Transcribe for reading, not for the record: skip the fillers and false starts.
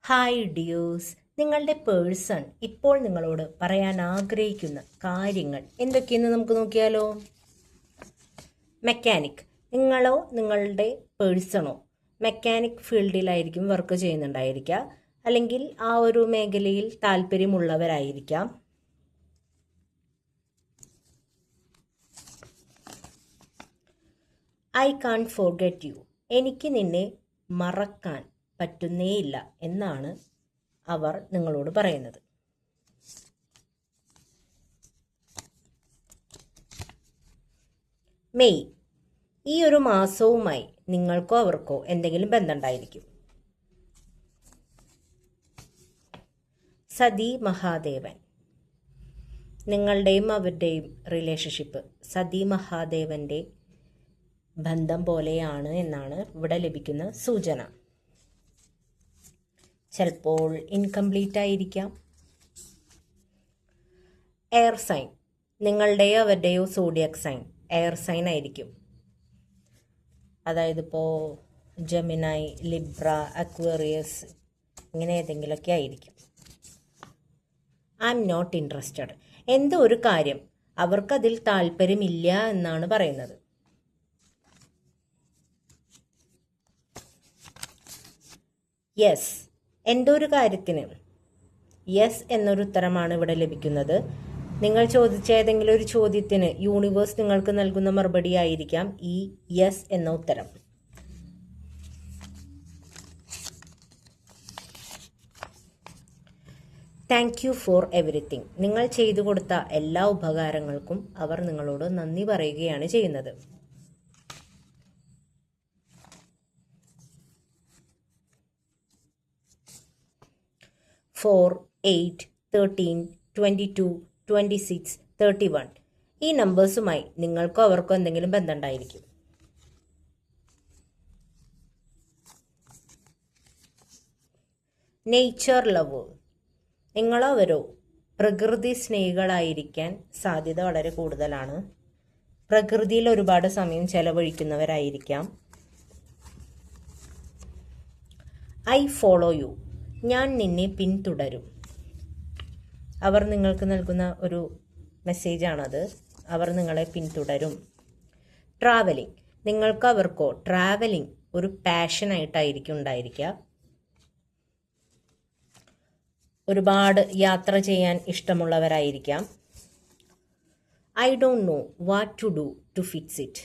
Hi dears, നിങ്ങളുടെ person ഇപ്പോൾ നിങ്ങളോട് പറയാൻ ആഗ്രഹിക്കുന്ന കാര്യങ്ങൾ എന്തൊക്കെയെന്ന് നമുക്ക് നോക്കിയാലോ. മെക്കാനിക്, നിങ്ങളോ നിങ്ങളുടെ പേഴ്സണോ മെക്കാനിക് ഫീൽഡിലായിരിക്കും വർക്ക് ചെയ്യുന്നുണ്ടായിരിക്കുക, അല്ലെങ്കിൽ ആ ഒരു മേഖലയിൽ താല്പര്യമുള്ളവരായിരിക്കാം. ഐ കാൺ ഫോർഗെറ്റ് യു, എനിക്ക് നിന്നെ മറക്കാൻ പറ്റുന്നേയില്ല എന്നാണ് അവർ നിങ്ങളോട് പറയുന്നത്. മെയ്, ഈ ഒരു മാസവുമായി നിങ്ങൾക്കോ അവർക്കോ എന്തെങ്കിലും ബന്ധമുണ്ടായിരിക്കും. സതി മഹാദേവൻ, നിങ്ങളുടെയും അവരുടെയും റിലേഷൻഷിപ്പ് സതി മഹാദേവന്റെ ബന്ധം പോലെയാണ് എന്നാണ് ഇവിടെ ലഭിക്കുന്ന സൂചന. ചിലപ്പോൾ ഇൻകംപ്ലീറ്റ് ആയിരിക്കാം. എയർ സൈൻ, നിങ്ങളുടെയോ അവരുടെയോ സോഡിയക് സൈൻ എയർ സൈൻ ആയിരിക്കും. അതായത് ഇപ്പോൾ ജെമിനൈ, ലിബ്ര, അക്വേറിയസ് ഇങ്ങനെ ഏതെങ്കിലുമൊക്കെ ആയിരിക്കും. ഐ എം നോട്ട് ഇൻട്രസ്റ്റഡ്, എന്തോ ഒരു കാര്യം അവർക്കതിൽ താല്പര്യമില്ല എന്നാണ് പറയുന്നത്. യെസ്, എന്തോ ഒരു കാര്യത്തിന് യെസ് എന്നൊരു ഉത്തരമാണ് ഇവിടെ ലഭിക്കുന്നത്. നിങ്ങൾ ചോദിച്ച ഏതെങ്കിലും ഒരു ചോദ്യത്തിന് യൂണിവേഴ്സ് നിങ്ങൾക്ക് നൽകുന്ന മറുപടി ആയിരിക്കാം ഈ യെസ് എന്ന ഉത്തരം. താങ്ക് യു ഫോർ എവറിത്തിങ്, നിങ്ങൾ ചെയ്തു കൊടുത്ത എല്ലാ ഉപകാരങ്ങൾക്കും അവർ നിങ്ങളോട് നന്ദി പറയുകയാണ് ചെയ്യുന്നത്. 4, 8, 13, 22, 26, 31 ഈ നമ്പേഴ്സുമായി നിങ്ങൾക്കോ അവർക്കോ എന്തെങ്കിലും ബന്ധമുണ്ടായിരിക്കും. നേച്ചർ ലവ്, നിങ്ങളോ അവരോ പ്രകൃതി സ്നേഹികളായിരിക്കാൻ സാധ്യത വളരെ കൂടുതലാണ്. പ്രകൃതിയിൽ ഒരുപാട് സമയം ചെലവഴിക്കുന്നവരായിരിക്കാം. ഐ ഫോളോ യു, ഞാൻ നിന്നെ പിന്തുടരും. അവർ നിങ്ങൾക്ക് നൽകുന്ന ഒരു മെസ്സേജാണത്. അവർ നിങ്ങളെ പിന്തുടരും. ട്രാവലിംഗ്, നിങ്ങൾക്കോ അവർക്കോ ട്രാവലിംഗ് ഒരു പാഷനായിട്ടായിരിക്കും ഉണ്ടായിരിക്കുക. ഒരുപാട് യാത്ര ചെയ്യാൻ ഇഷ്ടമുള്ളവരായിരിക്കാം. I don't know what to do to fix it,